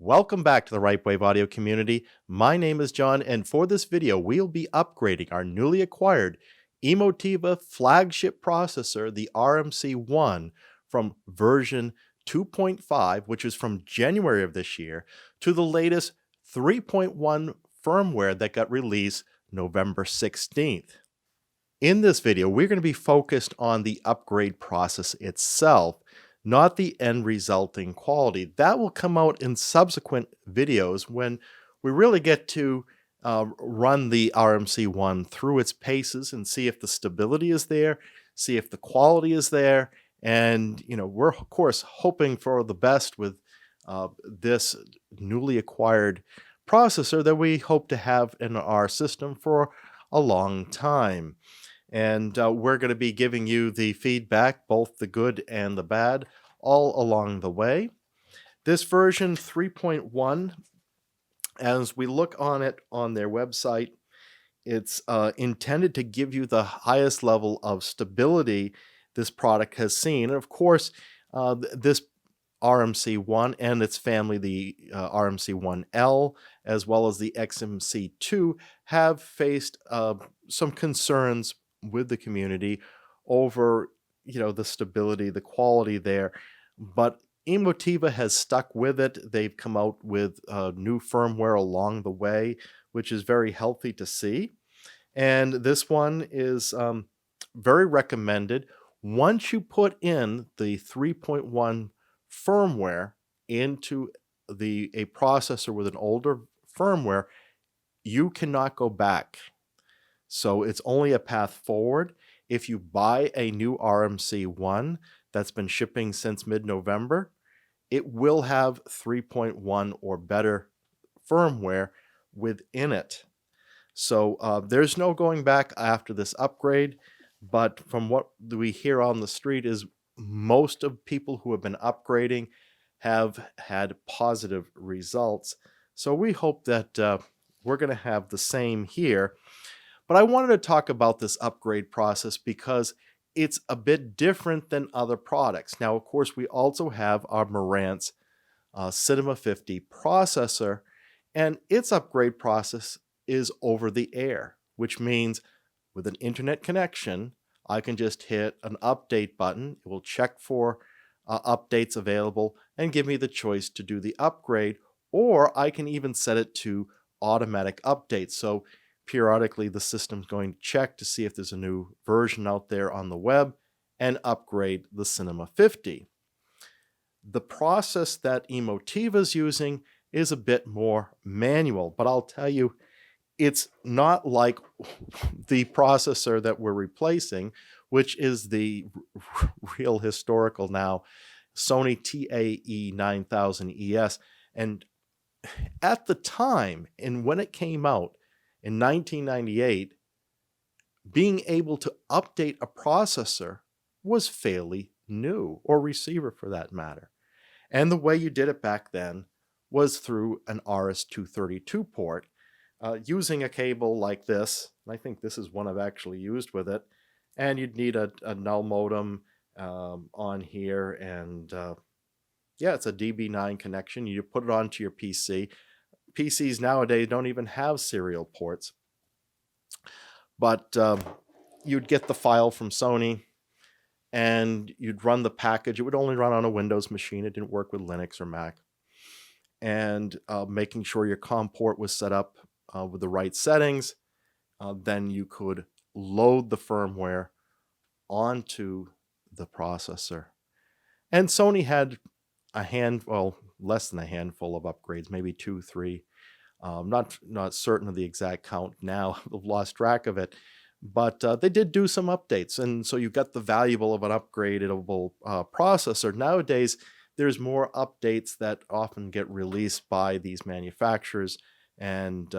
Welcome back to the Right Wave Audio community. My name is John, and for this video, we'll be upgrading our newly acquired Emotiva flagship processor, the RMC-1, from version 2.5, which is from January of this year, to the latest 3.1 firmware that got released November 16th. In this video, we're going to be focused on the upgrade process itself, not the end resulting quality. That will come out in subsequent videos when we really get to run the RMC-1 through its paces and see if the stability is there, see if the quality is there. And, we're of course hoping for the best with this newly acquired processor that we hope to have in our system for a long time. And we're going to be giving you the feedback, both the good and the bad, all along the way. This version 3.1, as we look on it on their website, it's intended to give you the highest level of stability this product has seen. And of course, this RMC-1 and its family, the RMC-1L, as well as the XMC-2, have faced some concerns with the community over the stability, the quality there, but Emotiva has stuck with it. They've come out with new firmware along the way, which is very healthy to see. And this one is very recommended. Once you put in the 3.1 firmware into a processor with an older firmware, you cannot go back. So it's only a path forward. If you buy a new RMC-1 that's been shipping since mid-November, it will have 3.1 or better firmware within it. So there's no going back after this upgrade, but from what we hear on the street is most of people who have been upgrading have had positive results. So we hope that we're going to have the same here. But I wanted to talk about this upgrade process because it's a bit different than other products. Now, of course, we also have our Marantz Cinema 50 processor, and its upgrade process is over the air, which means with an internet connection, I can just hit an update button. It will check for updates available and give me the choice to do the upgrade, or I can even set it to automatic updates. So periodically, the system's going to check to see if there's a new version out there on the web and upgrade the Cinema 50. The process that Emotiva is using is a bit more manual, but I'll tell you, it's not like the processor that we're replacing, which is the real historical now Sony TAE 9000ES. And at the time, and when it came out, in 1998, being able to update a processor was fairly new, or receiver for that matter. And the way you did it back then was through an RS-232 port, using a cable like this. I think this is one I've actually used with it. And you'd need a null modem on here. And yeah, it's a DB9 connection. You put it onto your PC. PCs nowadays don't even have serial ports, but you'd get the file from Sony and you'd run the package. It would only run on a Windows machine. It didn't work with Linux or Mac. And making sure your COM port was set up with the right settings, then you could load the firmware onto the processor. And Sony had less than a handful of upgrades, maybe 2, 3. Not certain of the exact count now. I've lost track of it. But they did do some updates. And so you got the valuable of an upgradable processor. Nowadays, there's more updates that often get released by these manufacturers. And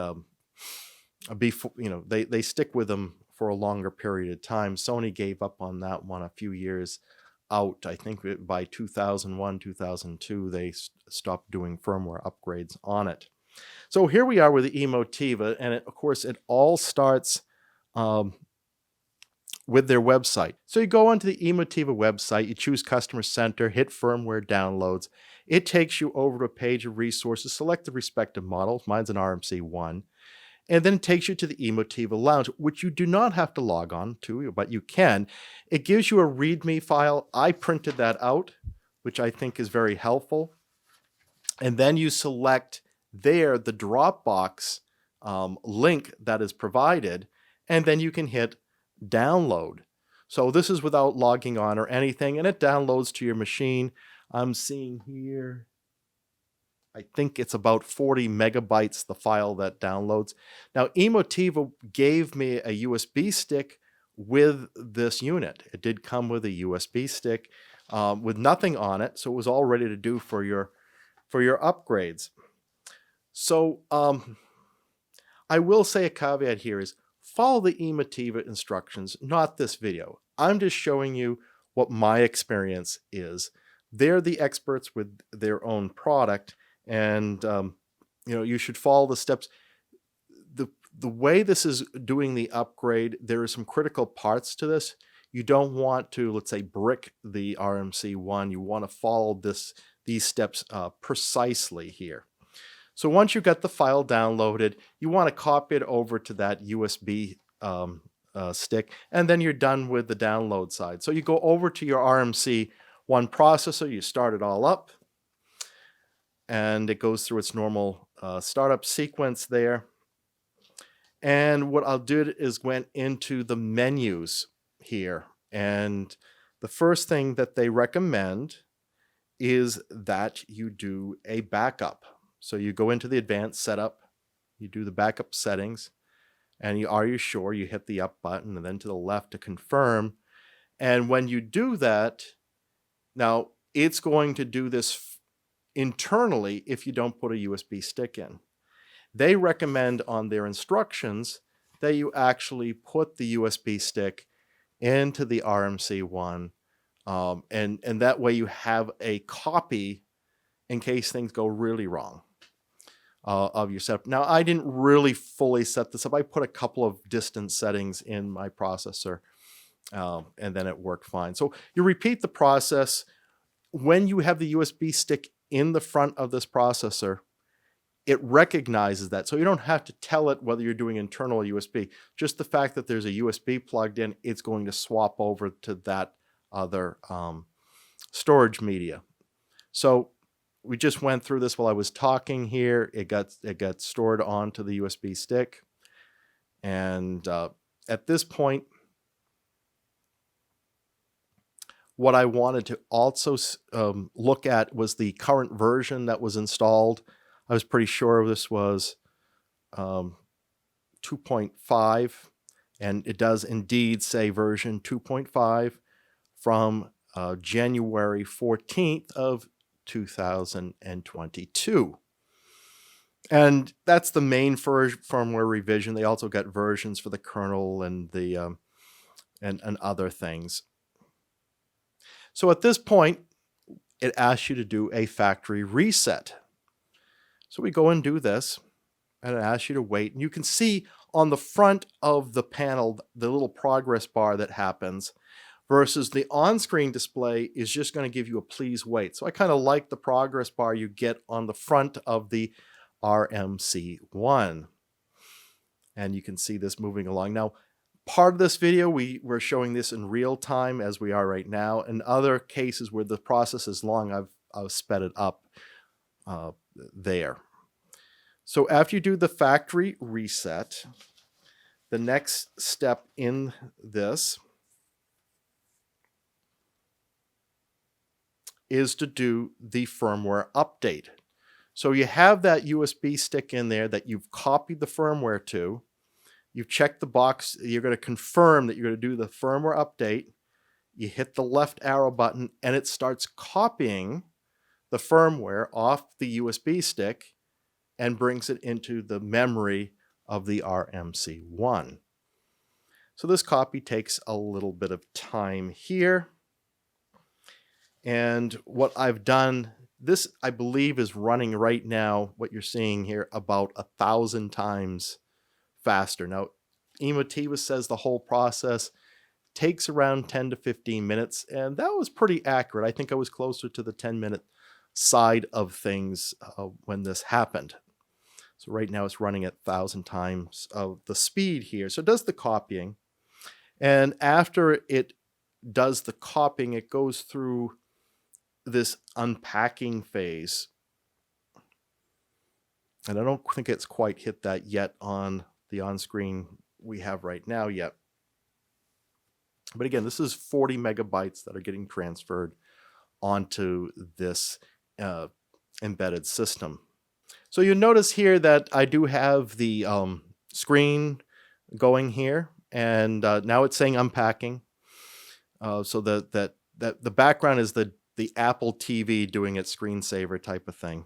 they stick with them for a longer period of time. Sony gave up on that one a few years out. I think by 2001, 2002, they stopped doing firmware upgrades on it. So here we are with the Emotiva, and of course, it all starts with their website. So you go onto the Emotiva website, you choose Customer Center, hit Firmware Downloads. It takes you over to a page of resources, select the respective models. Mine's an RMC-1. And then it takes you to the Emotiva Lounge, which you do not have to log on to, but you can. It gives you a README file. I printed that out, which I think is very helpful. And then you select there the Dropbox link that is provided, and then you can hit download. So this is without logging on or anything, and it downloads to your machine. I'm seeing here, I think it's about 40 megabytes, the file that downloads. Now, Emotiva gave me a USB stick with this unit. It did come with a USB stick with nothing on it, so it was all ready to do for your upgrades. So I will say a caveat here is follow the Emotiva instructions, not this video. I'm just showing you what my experience is. They're the experts with their own product, and you should follow the steps. The way this is doing the upgrade, there are some critical parts to this. You don't want to, let's say, brick the RMC-1. You want to follow these steps precisely here. So once you get the file downloaded, you want to copy it over to that USB stick, and then you're done with the download side. So you go over to your RMC-1 processor, you start it all up, and it goes through its normal startup sequence there. And what I'll do is went into the menus here, and the first thing that they recommend is that you do a backup. So you go into the advanced setup, you do the backup settings, and are you sure? You hit the up button and then to the left to confirm. And when you do that, now it's going to do this internally if you don't put a USB stick in. They recommend on their instructions that you actually put the USB stick into the RMC-1, and that way you have a copy in case things go really wrong of your setup. Now, I didn't really fully set this up. I put a couple of distance settings in my processor, and then it worked fine. So you repeat the process. When you have the USB stick in the front of this processor, it recognizes that. So you don't have to tell it whether you're doing internal USB. Just the fact that there's a USB plugged in, it's going to swap over to that other storage media. So we just went through this while I was talking here. It got stored onto the USB stick. And at this point, what I wanted to also look at was the current version that was installed. I was pretty sure this was 2.5, and it does indeed say version 2.5 from January 14th of 2022. And that's the main firmware revision. They also got versions for the kernel and the and other things. So at this point, it asks you to do a factory reset. So we go and do this, and it asks you to wait. And you can see on the front of the panel, the little progress bar that happens, versus the on-screen display is just going to give you a please wait. So I kind of like the progress bar you get on the front of the RMC-1. And you can see this moving along. Now, part of this video, we're showing this in real time as we are right now. In other cases where the process is long, I've sped it up there. So after you do the factory reset, the next step in this is to do the firmware update. So you have that USB stick in there that you've copied the firmware to. You've checked the box. You're going to confirm that you're going to do the firmware update. You hit the left arrow button, and it starts copying the firmware off the USB stick and brings it into the memory of the RMC-1. So this copy takes a little bit of time here. And what I've done, this I believe is running right now, what you're seeing here, about 1,000 times faster. Now, Emotiva says the whole process takes around 10 to 15 minutes, and that was pretty accurate. I think I was closer to the 10-minute side of things when this happened. So right now it's running at 1,000 times of the speed here. So it does the copying. And after it does the copying, it goes through this unpacking phase. And I don't think it's quite hit that yet on the on-screen we have right now yet. But again, this is 40 megabytes that are getting transferred onto this embedded system. So you notice here that I do have the screen going here, and now it's saying unpacking. So that the background is the Apple TV doing its screensaver type of thing.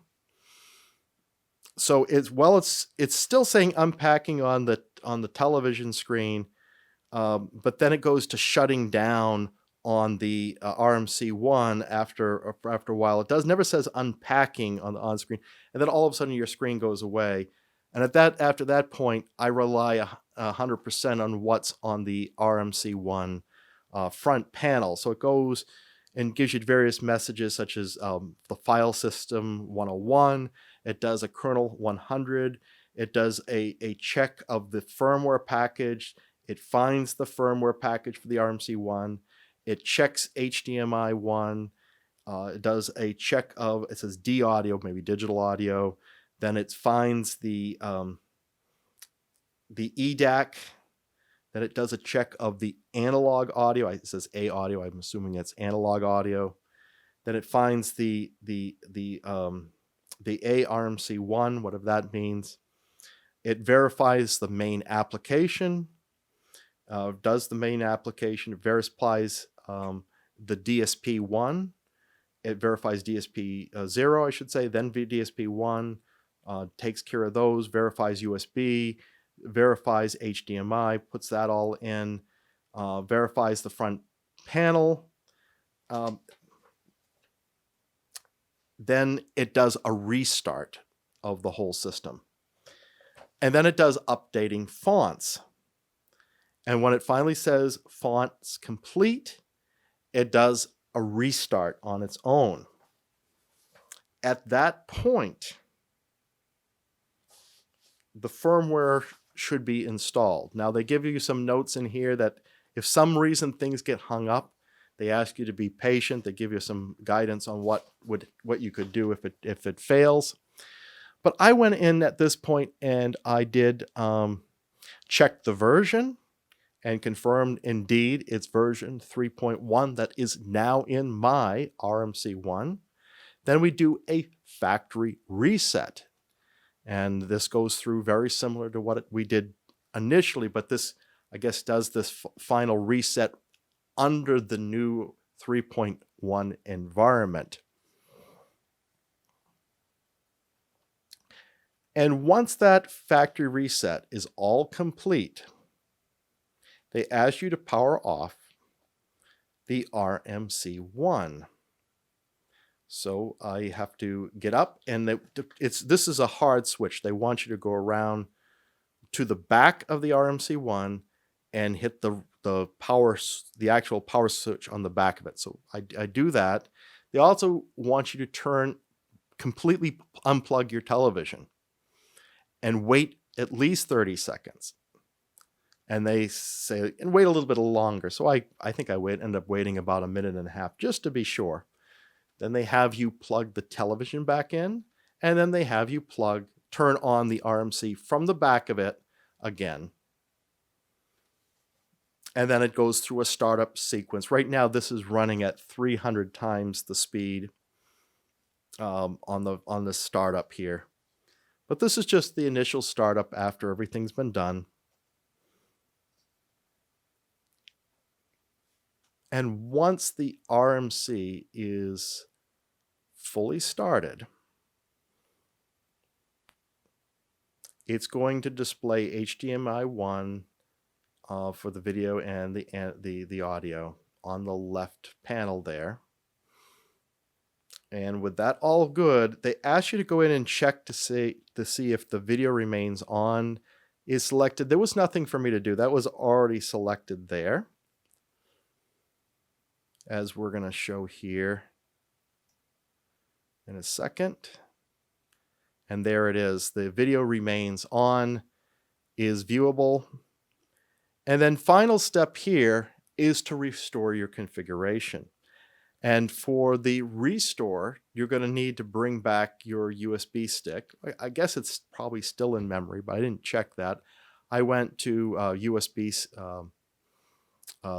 So it's still saying unpacking on the television screen, but then it goes to shutting down on the RMC-1 after a while. It never says unpacking on the on-screen, and then all of a sudden your screen goes away. And after that point, I rely 100% on what's on the RMC-1 front panel. So it goes and gives you various messages such as the file system 101. It does a kernel 100. It does a check of the firmware package. It finds the firmware package for the RMC-1. It checks HDMI 1. It does a check of, it says D audio, maybe digital audio. Then it finds the EDAC. Then it does a check of the analog audio. It says A audio. I'm assuming it's analog audio. Then it finds the ARMC1, whatever that means. It verifies the main application. Does the main application. It verifies the DSP1. It verifies DSP0, I should say, then DSP1, takes care of those, verifies USB, verifies HDMI, puts that all in, verifies the front panel. Then it does a restart of the whole system. And then it does updating fonts. And when it finally says fonts complete, it does a restart on its own. At that point, the firmware should be installed. Now, they give you some notes in here that if some reason things get hung up, they ask you to be patient. They give you some guidance on what you could do if it fails. But I went in at this point and I did check the version and confirmed indeed it's version 3.1 that is now in my RMC-1. Then we do a factory reset. And this goes through very similar to what we did initially, but this, I guess, does this final reset under the new 3.1 environment. And once that factory reset is all complete, they ask you to power off the RMC-1. So I have to get up, and this is a hard switch. They want you to go around to the back of the RMC-1 and hit the actual power switch on the back of it. So I do that. They also want you to completely unplug your television and wait at least 30 seconds. And they say, and wait a little bit longer. So I think I end up waiting about a minute and a half just to be sure. Then they have you plug the television back in, and then they have you turn on the RMC from the back of it again. And then it goes through a startup sequence. Right now, this is running at 300 times the speed on the startup here. But this is just the initial startup after everything's been done. And once the RMC is fully started, it's going to display HDMI 1 for the video and the audio on the left panel there. And with that all good, they ask you to go in and check to see if the video remains on is selected. There was nothing for me to do. That was already selected there. as we're going to show here in a second. And there it is. The video remains on, is viewable. And then final step here is to restore your configuration. And for the restore, you're going to need to bring back your USB stick. I guess it's probably still in memory, but I didn't check that. I went to USB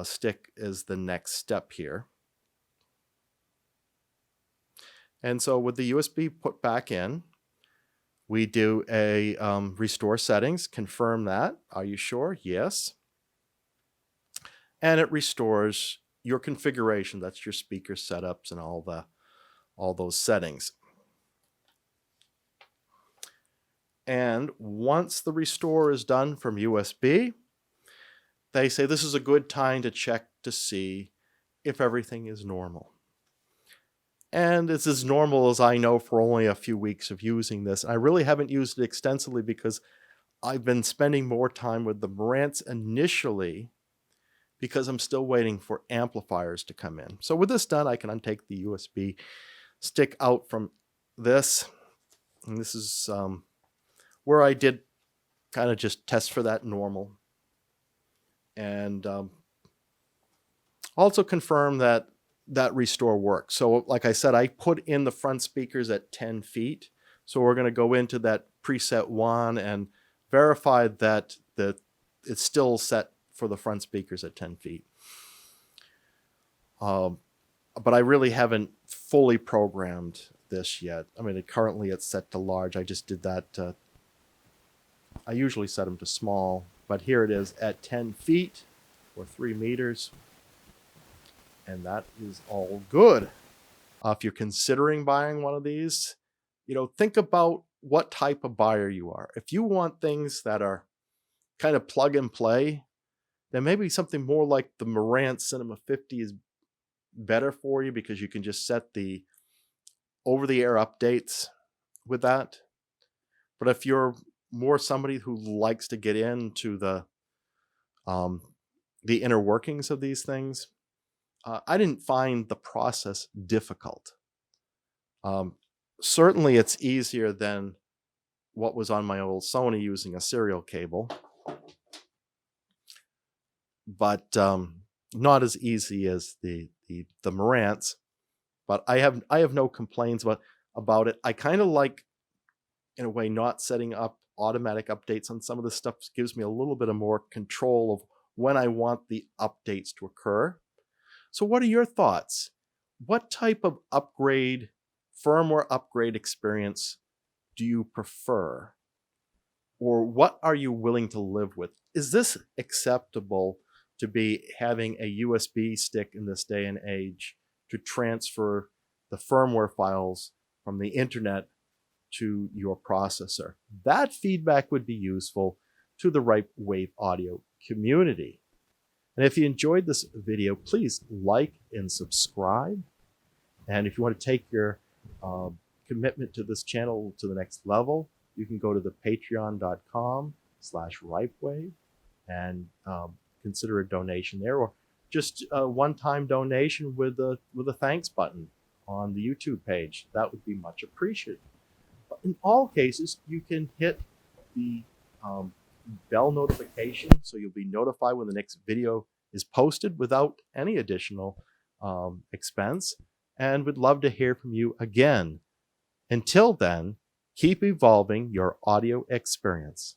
stick as the next step here. And so with the USB put back in, we do a restore settings, confirm that. Are you sure? Yes. And it restores your configuration. That's your speaker setups and all those settings. And once the restore is done from USB, they say this is a good time to check to see if everything is normal. And it's as normal as I know for only a few weeks of using this. I really haven't used it extensively because I've been spending more time with the Marantz initially because I'm still waiting for amplifiers to come in. So with this done, I can untake the USB stick out from this. And this is where I did kind of just test for that normal. And also confirm that restore works. So like I said, I put in the front speakers at 10 feet. So we're going to go into that preset 1 and verify that it's still set for the front speakers at 10 feet. But I really haven't fully programmed this yet. I mean, currently it's set to large. I just did that. I usually set them to small, but here it is at 10 feet or 3 meters. And that is all good. If you're considering buying one of these, think about what type of buyer you are. If you want things that are kind of plug and play, then maybe something more like the Marantz Cinema 50 is better for you because you can just set the over-the-air updates with that. But if you're more somebody who likes to get into the inner workings of these things, I didn't find the process difficult. Certainly it's easier than what was on my old Sony using a serial cable, but not as easy as the Marantz. But I have no complaints about it. I kind of like, in a way, not setting up automatic updates on some of this stuff. Gives me a little bit of more control of when I want the updates to occur. So what are your thoughts? What type of firmware upgrade experience do you prefer? Or what are you willing to live with? Is this acceptable to be having a USB stick in this day and age to transfer the firmware files from the internet to your processor? That feedback would be useful to the Ripewave audio community. And if you enjoyed this video, please like and subscribe. And if you want to take your commitment to this channel to the next level, you can go to the patreon.com/Ripewave and consider a donation there, or just a one-time donation with a thanks button on the YouTube page. That would be much appreciated. But in all cases, you can hit the bell notification so you'll be notified when the next video is posted without any additional expense, and we'd love to hear from you again. Until then, keep evolving your audio experience.